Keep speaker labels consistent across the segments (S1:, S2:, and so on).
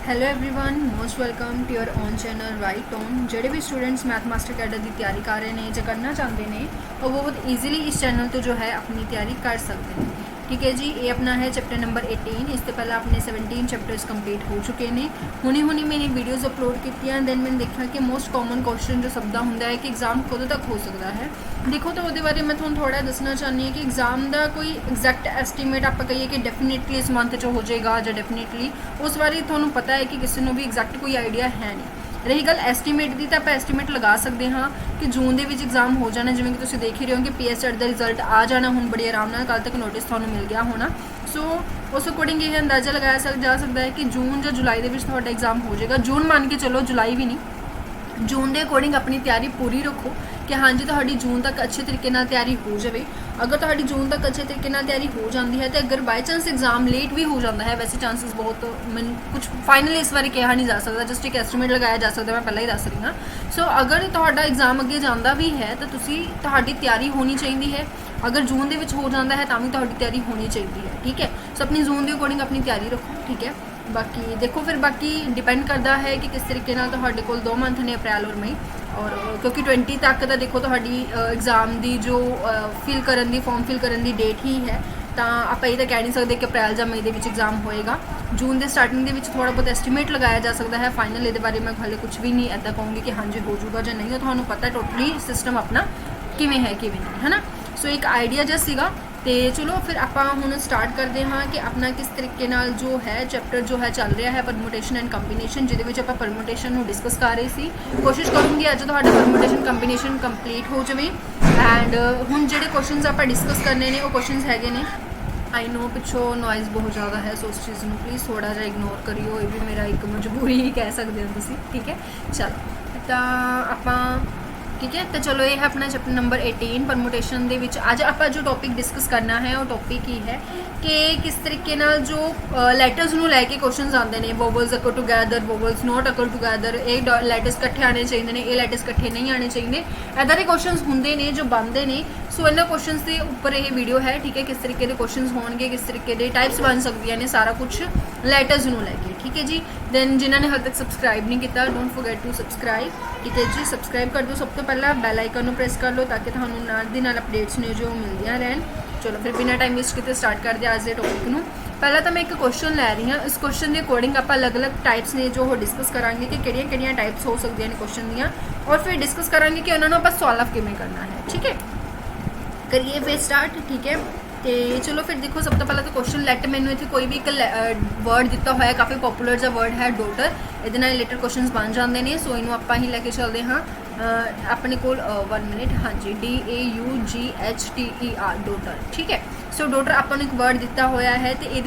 S1: Hello everyone most welcome to your own channel right on. ਜਿਹੜੇ भी students math master cadre की तैयारी कर रहे हैं जो करना चाहते हैं और वो बहुत ईजीली इस चैनल तो जो है अपनी तैयारी कर सकते हैं। ठीक है जी, ये अपना है चैप्टर नंबर 18। इस तो पहले अपने 17 चैप्टर्स कंप्लीट हो चुके हैं। हुणी मैंने वीडियोज़ अपलोड की दैन मैंने देखा कि मोस्ट कॉमन क्वेश्चन जो सबका होंगे है कि एग्जाम कदों तक हो सकता है। देखो तो वो बारे मैं थोड़ा थोड़ा दसना चाहनी है कि एग्जाम का कोई एग्जैक्ट एस्टीमेट आप कहिए कि डेफिनेटली इस मंथ च हो जाएगा या डेफिनेटली उस बारे थोड़ा पता है कि किसी को भी एग्जैक्ट कोई आइडिया है नहीं। रही गल एस्टीमेट की तो आप एस्टीमेट लगा सकते हाँ कि जून के एग्जाम हो जाना, जिवें कि तुसीं देख ही रहे हो कि PSET का रिजल्ट आ जाना हुण बड़ी आराम नाल, कल तक नोटिस तुहानूं मिल गया होना। सो उस अकॉर्डिंग यह अंदाज़ा लगाया जा सकता है कि जून या जुलाई के तुहाडा एग्जाम हो जाएगा। जून मान के चलो, जुलाई भी नहीं, जून के अकॉर्डिंग अपनी तैयारी पूरी रखो कि हाँ जी तुहाडी जून तक अच्छे तरीके नाल तैयारी हो जाए। अगर तुहाडी जून तक अच्छे तरीके नाल तैयारी हो जाती है तो अगर बाय चांस एग्जाम लेट भी हो जाता है, वैसे चांसेस बहुत मैं कुछ फाइनली इस बारे कहा नहीं जा सकता, जस्ट एक एस्टीमेट लगाया जा सकता, मैं पहले ही दस रही हाँ। सो अगर तुहाडा एग्जाम अगे जाता भी है तो तुहाडी तैयारी होनी चाहिए है। अगर जून के हो जाता है तो भी तुहाडी तैयारी होनी चाहिए है। ठीक है, सो अपनी जून के अकॉर्डिंग अपनी तैयारी रखो। ठीक है, बाकी देखो फिर बाकी डिपेंड करता है कि किस तरीके नाल तुहाडे कोल 2 मंथ ने, अप्रैल और मई, और क्योंकि 20 तक तो देखो तुहाडी एग्जाम की जो फिल करन दी फॉर्म फिल करन दी डेट ही है, तो आप ये तो कह नहीं सकते कि अप्रैल या मई के एग्जाम होएगा। जून के स्टार्टिंग के थोड़ा बहुत एस्टीमेट लगाया जा सकता है। फाइनल ये बारे मैं हाले कुछ भी नहीं ऐसा कहूँगी कि हाँ जी हो जाऊगा या नहीं, तो पता है टोटली सिस्टम अपना किमें है किमें नहीं, है ना। सो एक आइडिया जस्ट सीगा। तो चलो फिर आप हुण स्टार्ट करते हाँ कि अपना किस तरीके नाल जो है चैप्टर जो है चल रहा है परमुटेशन एंड कंबीनेशन, जिहदे आप परमुटेशन डिस्कस कर रहे थे। कोशिश करूँगी अज तुहाडा परमुटेशन कंबीनेशन कंप्लीट हो जाए। एंड हुण जिहड़े क्वेश्चनस आप डिस्कस करने ने वो क्वेश्चनस हैगे ने, आई नो पिछों नॉइज़ बहुत ज़्यादा है, सो उस चीज़ को प्लीज़ थोड़ा जिहा इग्नोर करियो। ये भी मेरा एक मजबूरी ही कह सकते हो तुसीं। ठीक है, चलो तो आप ठीक है, तो चलो ये है अपना चैप्टर नंबर 18 परमुटेशन दे विच अज आप जो टॉपिक डिस्कस करना है वो टॉपिक ही है कि किस तरीके नाल जो लैटर्स नूं लैके क्वेश्चनस आते हैं, vowels occur together, vowels not occur together, ये लैटर्स इकट्ठे आने चाहिए ने, ये लैटर्स इकट्ठे नहीं आने चाहिए, ऐसा के क्वेश्चनस होंगे ने जो बनते हैं। सो इन्होंने क्वेश्चनस के उपर यह वीडियो है। ठीक है, किस तरीके के क्वेश्चनस होंगे, किस तरीके के टाइप्स बन सकती हैं, सारा कुछ लैटर्स नूं लैके। ठीक है जी, दैन जिन्होंने हाल तक सबसक्राइब नहीं किया डोंट फॉरगेट टू सबसक्राइब। ठीक है जी, सबसक्राइब कर दो। सब तो पहला बैल आइकन प्रेस कर लो ताकि थानू नाल दी नाल अपडेट्स ने जो मिलदियां रहन। चलो फिर बिना टाइम वेस्ट किए स्टार्ट करते हैं आज के टॉपिक नूं। पहला तो मैं एक क्वेश्चन लै रही हाँ, इस क्वेश्चन के अकॉर्डिंग आप अलग अलग टाइप्स ने जो डिस्कस करांगे कि किहड़ियां टाइप्स हो सकती हैं क्वेश्चन दियां, और फिर डिस्कस करांगे कि उन्होंने आप सॉल्व किवें करना है। ठीक है, करिए फिर स्टार्ट। ठीक है, तो चलो फिर देखो सब तो पहले तो क्वेश्चन लैट मैंने इतने कोई भी एक वर्ड दिता हुआ है, काफ़ी पॉपुलर जो वर्ड है डॉटर, ये रिलेटेड क्वेश्चन बन जाते हैं। सो इनू आप ही लैके चलते हाँ अपने को 1 मिनट। हाँ जी, DAUGHTER डॉटर। ठीक है, सो डॉटर आपको एक वर्ड दिता होया है तो ये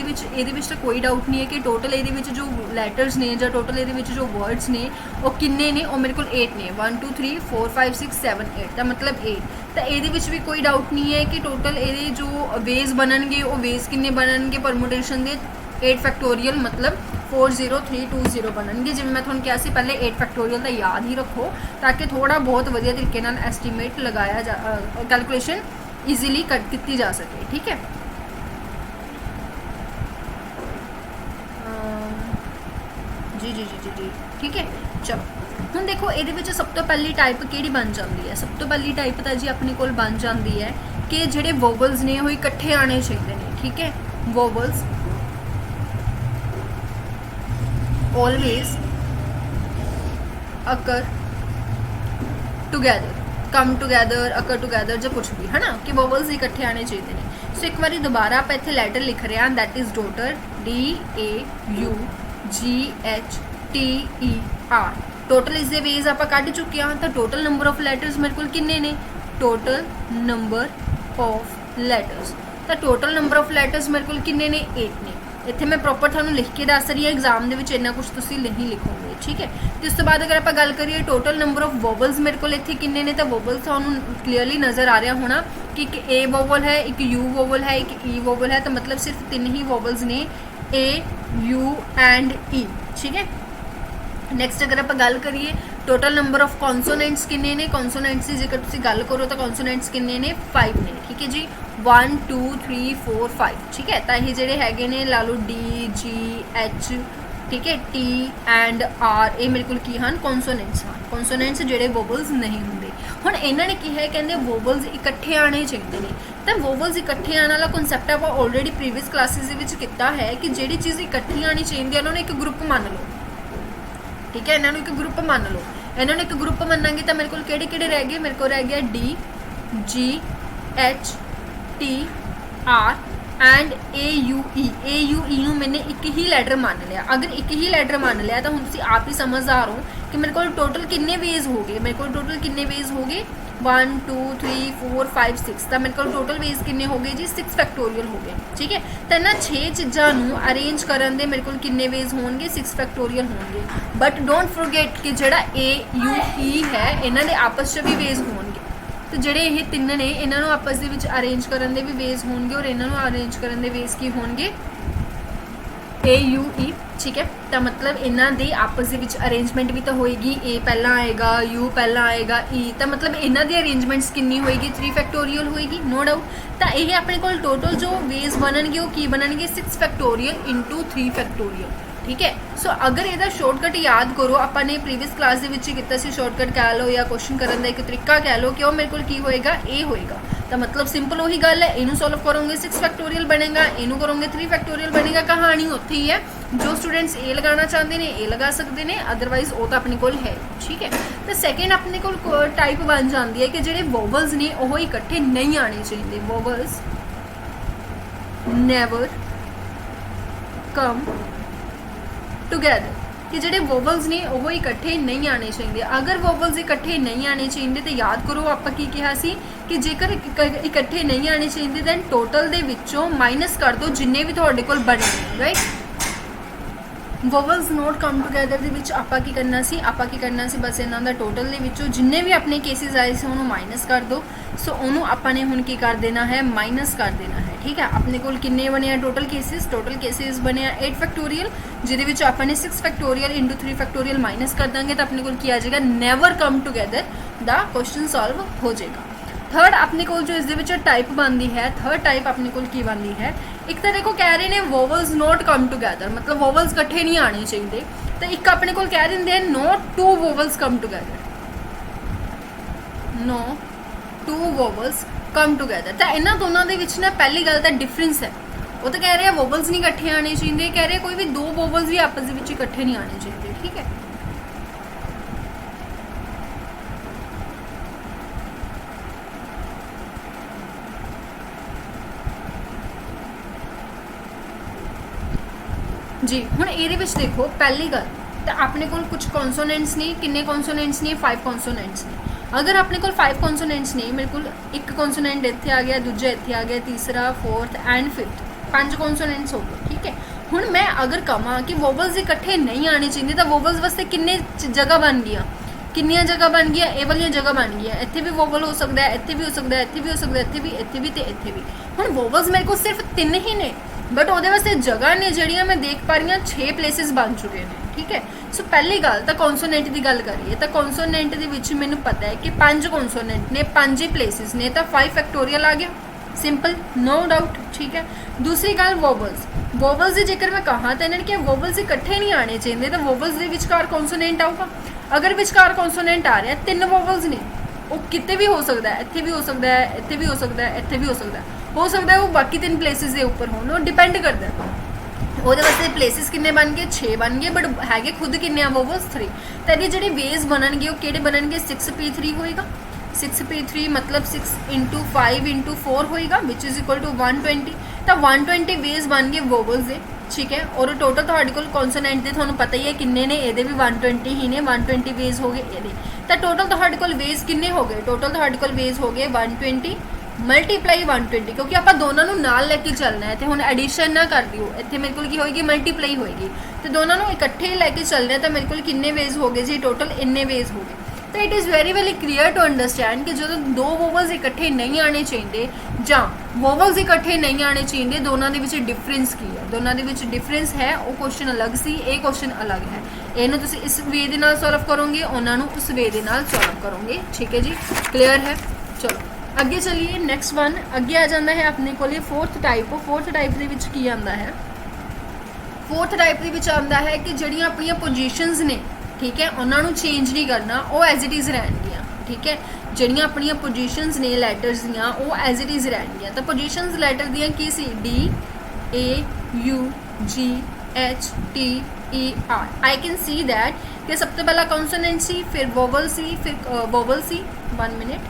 S1: कोई डाउट नहीं है कि टोटल ये जो लैटर्स ने या टोटल ये जो वर्ड्स ने वो किन्ने ने, वो मेरे को 8 ने, 1 2 3 4 5 6 7 8 का मतलब 8। तो ये भी कोई डाउट नहीं है कि टोटल ये जो वेज बननगे वो वेज किन्ने बननगे परमुटेशन के 8 फैक्टोरियल मतलब 40320 बननगे। जिवें मैं तुहानूं कहा सी पहले 8 फैक्टोरियल का याद ही रखो ताकि थोड़ा बहुत वधिया तरीके नाल एस्टीमेट लगाया जा कैलकुलेशन ईजीली की जा सके। ठीक है, जी जी जी जी जी ठीक है। चलो हुण देखो ये सब तो पहली टाइप किहड़ी बन जाती है। सब तो पहली टाइप तो जी अपने कोल बन जाती है कि जिहड़े वोवल्स ने वो इकट्ठे आने चाहिए ने। ठीक है, वोवल्स ऑलवेज अकर टुगैदर, कम टुगैदर, अकर टुगैदर जो कुछ भी है ना, कि वोवल्स इकट्ठे आने चाहिए ने। सो एक बार दोबारा आप इत्थे लैटर लिख रहे हैं, that is daughter, DAUGHTER। Total इस वेज आप कढ़ चुके हैं। तो टोटल नंबर ऑफ लैटर्स मेरे को किन्ने ने, टोटल नंबर ऑफ लैटर्स, तो टोटल नंबर ऑफ लैटर्स मेरे को किन्ने ने 8 ने। इत्थे मैं प्रॉपर थानू लिख के दस रही है, एग्जाम के इन्ना कुछ तुसीं नहीं लिखोगे। ठीक है, तो उस तो बाद अगर आप गल करिए टोटल नंबर ऑफ वोवल्स मेरे को इत्थे किन्ने ने, तो वोवल्स थानू क्लीयरली नज़र आ रहा होना कि एक ए वोवल है, एक यू वोवल है, एक ई वोवल है, तो मतलब सिर्फ 3 ही वोवल्स ने, ए यू एंड ई। ठीक है, नैक्सट अगर आप गल करिए टोटल नंबर ऑफ कॉन्सोनेंट्स किन्ने ने, कॉन्सोनेंट्स की जेकर तुसीं गल करो तो कॉन्सोनेंट्स किन्ने ने 5 ने। ठीक है जी, 1 2 3 4 5। ठीक है, तो ये जोड़े हैगे ने ला लो DGH ठीक है। टी एंड आर ये मेरे को की हैं कॉन्सोनेंट्स हैं, कॉन्सोनेंट्स ਜਿਹੜੇ ਵੋਵਲਸ नहीं ਹੁੰਦੇ। ਹੁਣ ਇਹਨਾਂ ਨੇ ਕੀ ਹੈ ਕਹਿੰਦੇ ਵੋਵਲਸ ਇਕੱਠੇ ਆਣੇ ਚਾਹੀਦੇ ਨੇ, ਤਾਂ ਵੋਵਲਸ ਇਕੱਠੇ ਆਉਣ ਵਾਲਾ ਕਨਸੈਪਟ ਆਪਾਂ ਆਲਰੇਡੀ ਪ੍ਰੀਵੀਅਸ ਕਲਾਸਿਸ ਦੇ ਵਿੱਚ ਕੀਤਾ ਹੈ ਕਿ ਜਿਹੜੀ ਚੀਜ਼ ਇਕੱਠੀ ਆਣੀ ਚਾਹੀਦੀ ਹੈ ਉਹਨਾਂ ਨੂੰ ਇੱਕ ਗਰੁੱਪ ਮੰਨ ਲਓ, ਠੀਕ ਹੈ। ਇਹਨਾਂ ਨੂੰ ਇੱਕ ਗਰੁੱਪ ਮੰਨ ਲਓ, ਇਹਨਾਂ ਨੂੰ ਇੱਕ ਗਰੁੱਪ ਮੰਨਾਂਗੇ ਤਾਂ ਮੇਰੇ ਕੋਲ ਕਿਹੜੇ ਕਿਹੜੇ ਰਹਿ ਗਏ, ਮੇਰੇ ਕੋਲ ਰਹਿ ਗਿਆ D ji H T R and A you ई ਨੂੰ मैंने एक ही लैटर मान लिया। अगर एक ही लैटर मान लिया तो हम तुम आप ही समझदार हो कि मेरे को टोटल किन्ने वेज हो गए, मेरे को टोटल किन्ने वेज हो गए 1 2 3 4 5 6, तो मेरे को टोटल वेज किन्ने हो गए जी 6 फैक्टोरियल हो गए, ठीक है। तो इन्होंने 6 चीज़ों अरेंज करन दे मेरे को किन्ने वेज होंगे 6 फैक्टोरियल होंगे। बट डोंट फॉरगेट कि जोड़ा ए यू ई है इन्होंने आपस च भी वेज होंगे, तो ਜਿਹੜੇ ਇਹ ਤਿੰਨ ਨੇ ਇਹਨਾਂ ਨੂੰ ਆਪਸ ਦੇ ਵਿੱਚ ਅਰੇਂਜ ਕਰਨ ਦੇ ਵੀ ਵੇਜ਼ ਹੋਣਗੇ ਔਰ ਇਹਨਾਂ ਨੂੰ ਅਰੇਂਜ ਕਰਨ ਦੇ ਵੇਜ਼ ਕੀ ਹੋਣਗੇ ए यू ई, ठीक है। तो मतलब इन्हों के आपस ਦੇ ਵਿੱਚ ਅਰੇਂਜਮੈਂਟ ਵੀ ਤਾਂ ਹੋਏਗੀ, ए पहला आएगा यू पहला आएगा ई, तो मतलब इन्हों की अरेंजमेंट्स कितनी होएगी 3 फैक्टोरियल होएगी, नो डाउट। तो ये अपने को टोटल जो वेज बननगे वो की बननगे 6 फैक्टोरियल इंटू 3 फैक्टोरियल, ठीक है। सो अगर ਇਹਦਾ शॉर्टकट याद करो ਆਪਾਂ ਨੇ प्रीवियस क्लास ਦੇ ਵਿੱਚ ਕੀਤਾ ਸੀ, शॉर्टकट कह लो या क्वेश्चन करने का एक तरीका कह लो कि वो मेरे को की होएगा ए होएगा, तो मतलब सिंपल वही गल है, इनू सॉल्व करोगे 6 फैक्टोरियल बनेगा, इनू करोगे 3 फैक्टोरियल बनेगा। कहानी उत्थे ही है, जो स्टूडेंट्स ए लगाना चाहते हैं ए लगा सकते हैं, अदरवाइज वो तो अपने को है, ठीक है। तो सैकेंड अपने को टाइप बन जाती है कि जोड़े वोवल्स ने वो इकट्ठे नहीं आने चाहिए, वोवल्स नैवर कम टुगैदर, कि जोड़े वोवल्स ने वो इकट्ठे नहीं आने चाहिए। अगर वोवल्स इकट्ठे नहीं आने चाहिए तो याद करो आप की कहा सी कि जेकर इकट्ठे नहीं आने चाहिए दैन टोटल दे विचों माइनस कर दो जिन्ने भी तुहाडे कोल बने, right. Vowels not come together दे विच आपां की करना सी, आपां की करना सी बस इन्हां दा टोटल दे विचों जिन्ने भी अपने केसेस आए से उन्होंने माइनस कर दो। सो उन्होंने आपां ने हुण की कर देना है माइनस कर देना है, ठीक है। अपने कोल किन्ने बने टोटल केसेस बने 8 फैक्टोरियल, जिहदे विच आपां ने 6 फैक्टोरियल इंटू 3 फैक्टोरियल माइनस कर देंगे तो अपने कोल की आ जाएगा नैवर कम टुगैदर दा क्वेश्चन सॉल्व हो जाएगा। थर्ड अपने को जो इस टाइप बनती है, थर्ड टाइप अपने को की बनती है, एक तो देखो कह रहे हैं वोवल्स नॉट कम टुगैदर, मतलब वोवल्स कट्ठे नहीं आने चाहिए, तो एक अपने को कह देंगे not two vowels come together, no two vowels come together. तो इन्होंने दोनों के विच ना पहली गल तो डिफरेंस है, वो तो कह रहे हैं वोवल्स नहीं कट्ठे आने चाहिए, कह रहे हैं कोई भी दो वोवल्स भी आपस में इकट्ठे नहीं आने चाहिए, ठीक है। जी हुण इहदे विच देखो पहली गल तो अपने को कुछ कॉन्सोनेंट्स ने, किन्ने कॉन्सोनेंट्स ने 5 कॉन्सोनेंट्स ने। अगर अपने को 5 कॉन्सोनेंट्स ने, मेरे को एक कॉन्सोनेंट इत्थे आ गया, दूजा इत्थे आ गया, तीसरा फोर्थ एंड फिफ्थ, 5 कॉन्सोनेंट्स हो गए, ठीक है। हुण मैं अगर कहां कि वोवल्स इकट्ठे नहीं आने चाहिए तो वोवल्स वास्ते किन्ने जगह बन गया, किन्नियां जगह बन गया, ये वाली जगह बन गई, इत्थे भी वोवल हो सकता है, इत्थे भी हो सकता है, इत्थे भी हो सकता है, इत्थे भी ते इत्थे भी। हुण वोवल्स मेरे को सिर्फ 3 ही ने, बट वो वास्ते जगह ने जड़ियाँ मैं देख पा रही हूँ 6 प्लेसिस बन चुके हैं, ठीक है। सो पहली गल तो कॉन्सोनेंट की गल करिए तो कॉन्सोनेंट के मैंने पता है कि 5 कॉन्सोनेंट ने, 5 ही प्लेसिस ने, तो 5 फैक्टोरियल आ गया, सिंपल नो डाउट, ठीक है। दूसरी गल वोवल्स, वोवल्स की जेकर मैं कहा तो इन्होंने कि वोवल्स इकट्ठे नहीं आने चाहिए, तो वोवल्स के विचकार कॉन्सोनेंट आऊगा। अगर विचकार कॉन्सोनेंट आ रहा है 3 वोवल्स ने, वो कितने भी हो सकता है, इत्थे भी हो सकता है, इत्थे भी हो सकता है, इत्थे भी हो सकता है वो बाकी 3 प्लेसिस के उपर हो, डिपेंड करता है वो प्लेसिस किन्ने बन गए 6 बन गए, बट है खुद किन्ने वोवल्स 3। तो ये जो वेज बननगे वो किहड़े बननगे 6p3 होएगा, 6p3 मतलब 6 इंटू 5 इंटू 4 होएगा विच इज़ इक्वल टू 120। तो 120 वेज बन गए वोवल्स के, ठीक है। और टोटल तो कॉन्सोनेंट के थोड़ा पता ही है किन्ने ने, ये भी 120 ही ने, 120 वेज हो गए ये। तो टोटल तो वेज किन्ने हो गए, टोटल तो वेज हो गए 120 मल्टीप्लाई 120, क्योंकि आप दोनों को नाल लैके चलना है, तो हुण एडिशन ना कर दियो, इत्थे मेरे को की होएगी मल्टीप्लाई होएगी, तो दोनों को इकट्ठे लैके चलना है, तो मेरे को किन्ने वेज हो गए जी, टोटल इन्ने वेज हो गए। तो it is very very clear to understand कि जो 2 वोवल्स इकट्ठे नहीं आने चाहिए जां वोवल्स इकट्ठे नहीं आने चाहिए, दोनों के विच डिफरेंस की है, दोनों के विच डिफरेंस है, वो क्वेश्चन अलग सी, ये क्वेश्चन अलग है। इन्हों तुसीं इस वे दे नाल सॉल्व करोगे, उन्होंने उस वे दे नाल सॉल्व करोगे, ठीक है जी, क्लीयर है। चलो अगे चलिए नैक्सट वन, अगे आ जाता है अपने को 4th टाइप। 4th टाइप के विच की आंदा है, फोर्थ टाइप ਦੇ ਵਿੱਚ ਆਉਂਦਾ ਹੈ ਕਿ ਜਿਹੜੀਆਂ ਆਪਣੀਆਂ ਪੋਜੀਸ਼ਨਸ ਨੇ, ਠੀਕ ਹੈ, ਉਹਨਾਂ ਨੂੰ ਚੇਂਜ ਨਹੀਂ ਕਰਨਾ, ਉਹ ਐਜ਼ ਇਟ ਇਜ਼ ਰਹਿਣਗੀਆਂ, ਠੀਕ ਹੈ। ਜਿਹੜੀਆਂ ਆਪਣੀਆਂ ਪੋਜੀਸ਼ਨਸ ਨੇ ਲੈਟਰਸ ਦੀਆਂ, ਉਹ ਐਜ਼ ਇਟ ਇਜ਼ ਰਹਿਣਗੀਆਂ। ਤਾਂ ਪੋਜੀਸ਼ਨਸ ਲੈਟਰ ਦੀਆਂ ਕੀ ਸੀ? D A U G H T E R। I can see that कि सब तो पहला कॉन्सोनेंट सी, फिर वोवल सी, फिर वोवल सी, 1 मिनट,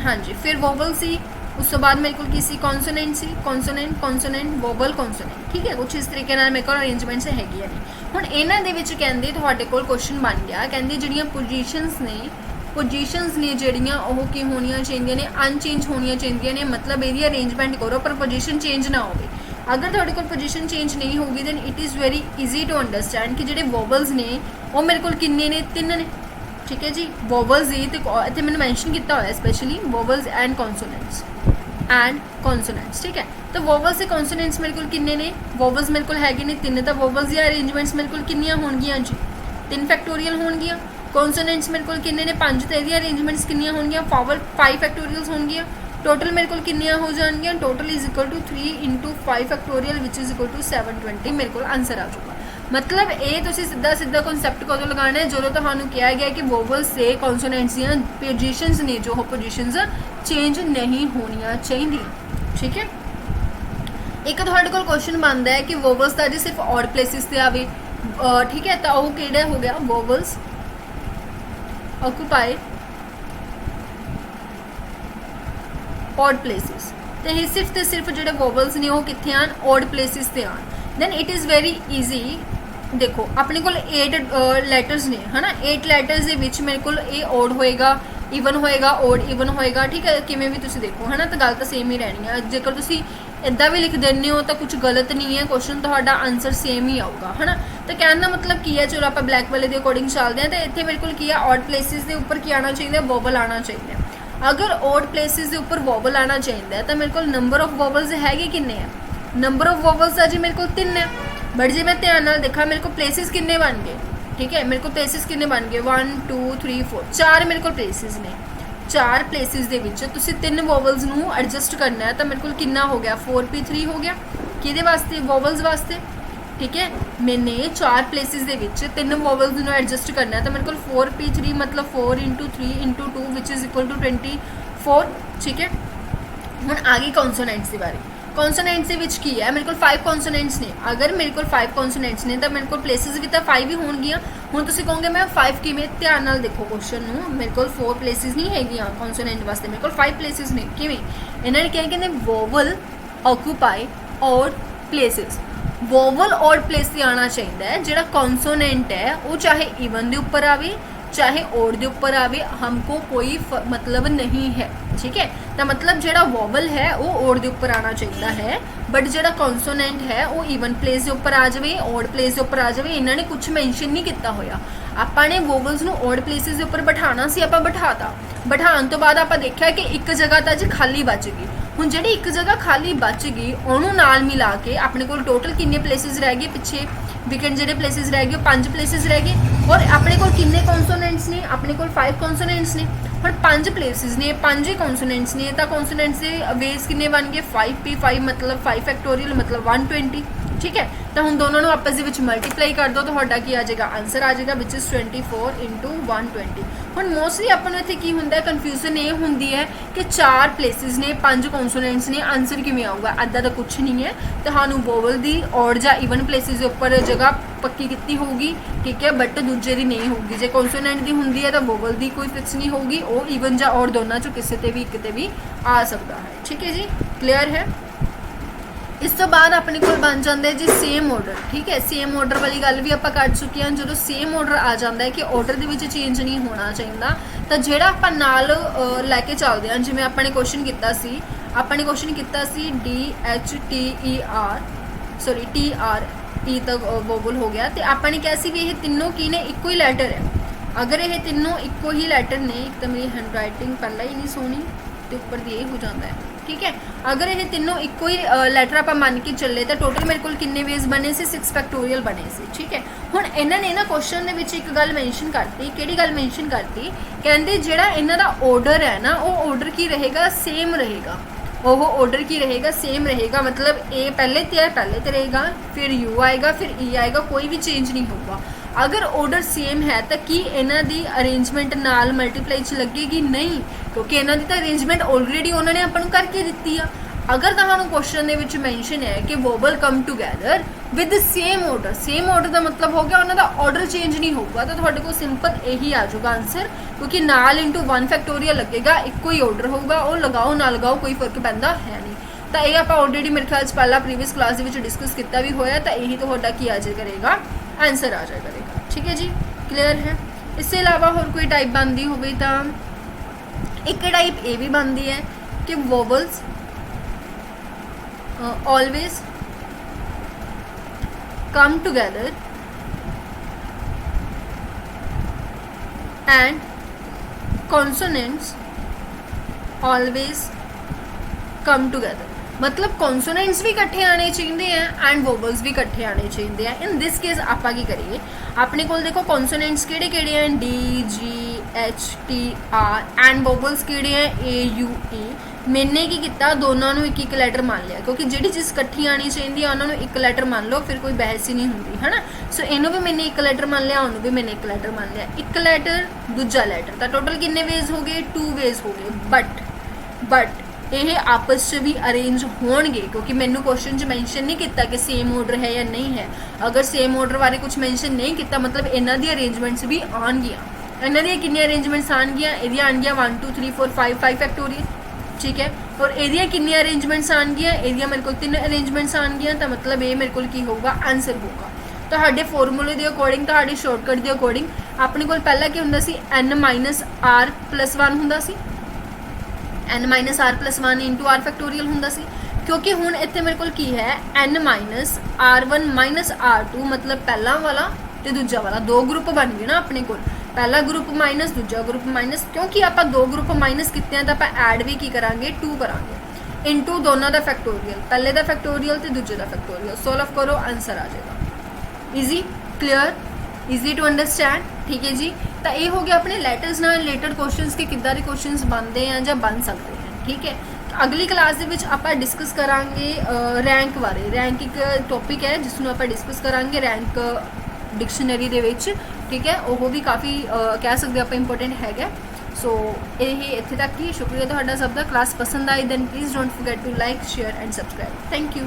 S1: हाँ जी, फिर वोवल सी, उस तो बाद मेरे को किसी कॉन्सोनेंट सी, कॉन्सोनेंट कॉन्सोनेंट वोवल कॉन्सोनेंट, ठीक है। कुछ इस तरीके नाल मेरे को अरेंजमेंट्स हैगियां ने। हुण इन्हां दे विच कहंदे तुहाडे कोल क्वेश्चन बन गया, कहंदे जिहड़ियां पोजीशनस ने जिहड़ियां ओह की होणियां चाहीदियां ने, अनचेंज होणियां चाहीदियां ने, मतलब इहदी अरेंजमेंट करो पर पोजीशन चेंज ना होवे। अगर तुहाडे कोल पोजीशन चेंज नहीं होगी then it is very easy to understand कि जिहड़े वोवल्स ने वो मेरे कोल किन्ने ने? 3 ने, ठीक है जी। वोवल्स ही तो इत्थे मैंने मैंशन किया होया स्पैशली वोवल्स एंड कॉन्सोनेंट्स, ठीक है। तो वोवल्स से कॉन्सोनेंट्स मेरे को किन्ने ने? वोवल्स मेरे को हैगे ने 3, तो वोवल्स दी अरेंजमेंट्स मेरे को किन्नियां होणगियां जी? 3 फैक्टोरियल होणगियां। कॉन्सोनेंट्स मेरे को किन्ने ने? 5, तो इहदी अरेंजमेंट्स किन्नियां होणगियां? 5 फैक्टोरियल्स होणगियां। टोटल मेरे को किन्नियां हो जाएंगियां? Total is equal to 3 × 5 factorial which is equal to 720 मेरे को आंसर आ जाऊगा। मतलब ये तुसीं सीधा सीधा कॉन्सैप्ट कदों लगाना है? जो तुहानूं कहा गया कि वोवल्स से कॉन्सोनेंट्स दी पोजीशनस ने जो पोजीशनस चेंज नहीं होनियां चाहिए, ठीक है। एक तुहाडे कोल क्वेश्चन बनता है कि वोवल्स का जी सिर्फ ऑड प्लेसिस से आवे, ठीक है। तो वह किहड़ा हो गया? Vowels occupy odd places. तो ये सिर्फ जो वोवल्स ने वो कितने आन? ऑड प्लेसिस से आन। Then it is very easy. देखो अपने को 8 लैटर्स ने, है ना, 8 लैटर्स के विच मेरे को ये ऑड होएगा, ईवन होएगा, ऑड ईवन होएगा, ठीक है। किमें भी तुसीं देखो, है ना, तो गल तो सेम ही रहनी है। जेकर तुसीं इदा भी लिख देने हो तो कुछ गलत नहीं है, क्वेश्चन तुहाडा आंसर सेम ही आऊगा, है ना। तो कहने का मतलब की है, चलो आप ब्लैक वाले के अकॉर्डिंग चलते हैं। तो इतने मेरे को की है ऑड प्लेसिस के उपर की आना चाहिए? वोवल आना चाहिए। अगर ऑड प्लेसिस के उपर वोवल आना चाहिए तो मेरे को नंबर ऑफ वोवल्स है किन्ने हैं? नंबर ऑफ वोवल्स है जी मेरे को 3 है। बट जे मैं ध्यान नाल देखा मेरे को प्लेसिस किन्ने बन गए, ठीक है। मेरे को प्लेसिस किन्ने बन गए? 1 2 3 4, 4 मेरे को प्लेसिस ने। 4 प्लेसिस दे विच तुसीं 3 वोवल्स नूं एडजस्ट करना है। तो मेरे को कितना हो गया? 4p3 हो गया। किहदे वास्ते? वोवल्स वास्ते, ठीक है। मैंने 4 प्लेसिस दे विच 3 वोवल्स नूं एडजस्ट करना है। तो मेरे को 4p3 मतलब 4 × 3 × 2 विच इज़ इक्वल टू 24, ठीक है। हुण आ गई कॉन्सोनेंट्स की बारी। कॉन्सोनेंट्स के विच की है? मेरे को 5 कॉन्सोनेंट्स ने। अगर मेरे को 5 कॉन्सोनेंट्स ने तो मेरे को प्लेसिस भी तो 5 ही होणगियां। हुण तुसीं कहोगे मैं 5 किवें? ध्यान नाल देखो क्वेश्चन नूं। मेरे को 4 प्लेसिस नहीं हैगियां कॉन्सोनेंट वास्ते, मेरे को 5 प्लेसिस ने। किवें? इन्हां ने क्या कहंदे? Vowel occupy odd places. Vowel odd place से आना चाहिए। जिहड़ा कॉन्सोनेंट है वो चाहे ईवन के उपर आवे चाहे ओड के उपर आवे, हमको कोई मतलब नहीं है, ठीक है। तो मतलब जिहड़ा वोवल है वो ओड के उपर आना चाहिए है, बट जिहड़ा कॉन्सोनेंट है वो ईवन प्लेस के उपर आ जाए, ओड प्लेस के उपर आ जाए। इन्हों ने कुछ मैंशन नहीं किया होया। आपां ने वोवल्स नूं ओड प्लेसिस के उपर बिठाना सी, आपां बिठाता। बिठाने तो बाद आपां देखिया कि एक जगह तो अज खाली बच गई। हुण जिहड़ी एक जगह खाली बच गई उहनूं नाल मिला के अपने कोल टोटल किन्ने प्लेसिस रह गए? पिछे विकेट जिहड़े प्लेसिस रह गए 5 प्लेसिस रह गए। और अपने कोल किन्ने कॉन्सोनेंट्स ने? अपने कोल 5 कॉन्सोनेंट्स ने। हुण 5 प्लेसिस ने, 5 ही कॉन्सोनेंट्स ने। तो कॉन्सोनेंट्स के वेज किन्ने बन गए? 5p5 मतलब 5 फैक्टोरियल मतलब 120, ठीक है। तो हम दोनों को आपस में मल्टीप्लाई कर दो तो ਤੁਹਾਡਾ ਕੀ आ जाएगा? आंसर आ जाएगा विच इज़ 24 × 120। ਹੁਣ मोस्टली अपन इत्थे की हुंदा है? कन्फ्यूजन ये हुंदी है कि 4 प्लेसिस ने, 5 कॉन्सोनेंट्स ने, आंसर किवें आऊगा? इदां दा कुछ नहीं है। तुहानूं वोवल दी ऑड जां ईवन प्लेसिस के उपर जगह पक्की की होगी, ठीक है, बट दूजे दी नहीं होगी। जे कॉन्सोनेंट दी हुंदी है तो वोवल दी कोई फिक्स नहीं होगी, वो ईवन जां ऑड दोनों चों किसी ते भी एक ते भी आ सकता है, ठीक है जी। क्लीयर है? इस तो बाद अपने को बन जाता है जी सेम ऑर्डर, ठीक है। सेम ऑर्डर वाली गल भी आप कर चुके हैं। जो सेम ऑर्डर आ जाता है कि ऑर्डर के चेंज नहीं होना चाहिए, तो जोड़ा आप नाल लैके चलते हैं, जिमें अपने क्वेश्चन किया सी, अपने क्वेश्चन किया सी DHTER तक वोवल हो गया। तो आपने कहा सी भी ये तीनों की ने इको ही लैटर है। अगर ये तीनों इको ही लैटर ने, एक तो मेरी हैंड राइटिंग पहला ही नहीं सोहनी तो उपर दी ये हो जाता है, ठीक है। अगर ये तीनों इको ही लैटर आप मान के चले तो टोटल मेरे को किन्ने वेज बने से? 6 फैक्टोरियल बने से, ठीक है। हुण इन्होंने ना क्वेश्चन दे विच एक गल मैंशन करती, किहड़ी गल मैंशन करती? कहंदे जिहड़ा इन्हां दा ऑर्डर है ना वो ऑर्डर की रहेगा? सेम रहेगा। वो ऑर्डर की रहेगा, सेम रहेगा, मतलब ए पहले ते है, पहले ते रहेगा, फिर यू आएगा, फिर ई आएगा, कोई भी चेंज नहीं होगा। अगर ऑर्डर सेम है तो की इन्हां दी अरेंजमेंट नाल मल्टीप्लाई च लगेगी नहीं, क्योंकि इन्हां दी तो अरेंजमेंट ऑलरेडी उन्होंने अपन नूं करके दित्ती आ। अगर तुहानूं क्वेश्चन दे विच मैंशन है कि wobble come together with same order, same order का मतलब हो गया उन्होंने ऑर्डर चेंज नहीं होगा, तो तुहाडे कोल सिंपल यही आ जाऊगा आंसर, क्योंकि नाल इंटू 1 फैक्टोरियल लगेगा, एक ही ऑर्डर होगा, वो लगाओ ना लगाओ कोई फर्क पैंदा है नहीं। तो ये आप ऑलरेडी मेरे ख्याल पहला प्रीवियस क्लास के डिस्कस किया भी होया, तो यही तुहाडा की आ जाए करेगा, आंसर आ जाए करेगा। ठीक है जी, क्लीयर है। इससे अलावा होर कोई टाइप बनती हो तो एक टाइप ये भी बनती है कि वोबल्स always come together and consonants always come together, मतलब कॉन्सोनेंट्स भी इकट्ठे आने चाहिए हैं एंड वोबल्स भी इकट्ठे आने चाहिए हैं। इन दिस केस आपा की करिए, अपने को देखो कॉन्सोनेंट्स केड़े केड़े हैं, D G H T R, and vowels केड़े हैं, ए यू ई। मैंने की किया, दोनों को एक लैटर मान लिया, क्योंकि जी चीज़ इकट्ठी आनी चाहिए उन्होंने एक लैटर मान लो, फिर कोई बहस ही नहीं होंगी, है ना। सो इनू भी मैंने एक लैटर मान लिया, उन्होंने भी मैंने एक लैटर मान लिया, एक लैटर दूजा लैटर, तो टोटल कितने वेज हो गए, 2 वेज हो गए। बट ये आपस च भी अरेंज होणगे, क्योंकि मैंने क्वेश्चन च मैंशन नहीं किया कि सेम ऑर्डर है या नहीं है। अगर सेम ऑर्डर बारे कुछ मैंशन नहीं किया, मतलब इन्हों दी अरेंजमेंट्स भी आनगियां। इन्हों दी कितनी अरेंजमेंट्स आनगियां, ये आनगियां 1 2 3 4 5 फैक्टोरियल, ठीक है। और ये कितनी अरेंजमेंट्स आनगियां, ये मेरे को 3 अरेंजमेंट्स आनगियां, तो मतलब ये मेरे को की होगा, आंसर होगा। तो फॉर्मूले के अकॉर्डिंग, तो शॉर्टकट के अकॉर्डिंग अपने को पहला की होंदा सी n-r+1 होंदा सी, n-r+1 इंटू आर फैक्टोरियल होंदा सी, क्योंकि हुण इत्थे मेरे को की है n-r1 -r2, मतलब पहला वाला तो दूजा वाला, 2 ग्रुप बन गए ना अपने को, पहला ग्रुप माइनस दूजा ग्रुप माइनस, क्योंकि आप 2 ग्रुप माइनस किते हैं तो आप ऐड भी की करांगे, 2 करांगे इंटू दोनों का फैक्टोरियल, पहले का फैक्टोरियल तो दूजे का फैक्टोरियल, सॉल्व करो आंसर आ जाएगा। Easy, clear, easy to understand. ठीक है जी, तो ये हो गया अपने लैटर्स नाल रिलेटेड क्वेश्चंस के किद्दां दे क्वेश्चंस बनते हैं या बन सकते हैं। ठीक है, तो अगली क्लास दे विच आपां डिस्कस करांगे रैंक बारे। रैंक एक टॉपिक है जिसनूं आपां डिस्कस करांगे रैंक डिक्शनरी दे विच, ठीक है। वो भी काफ़ी कह सकते आप इंपोर्टेंट है। सो यही इत्थे तक ही, शुक्रिया तुहाडा सब दा। क्लास पसंद आई then please don't forget to like share and subscribe. Thank you.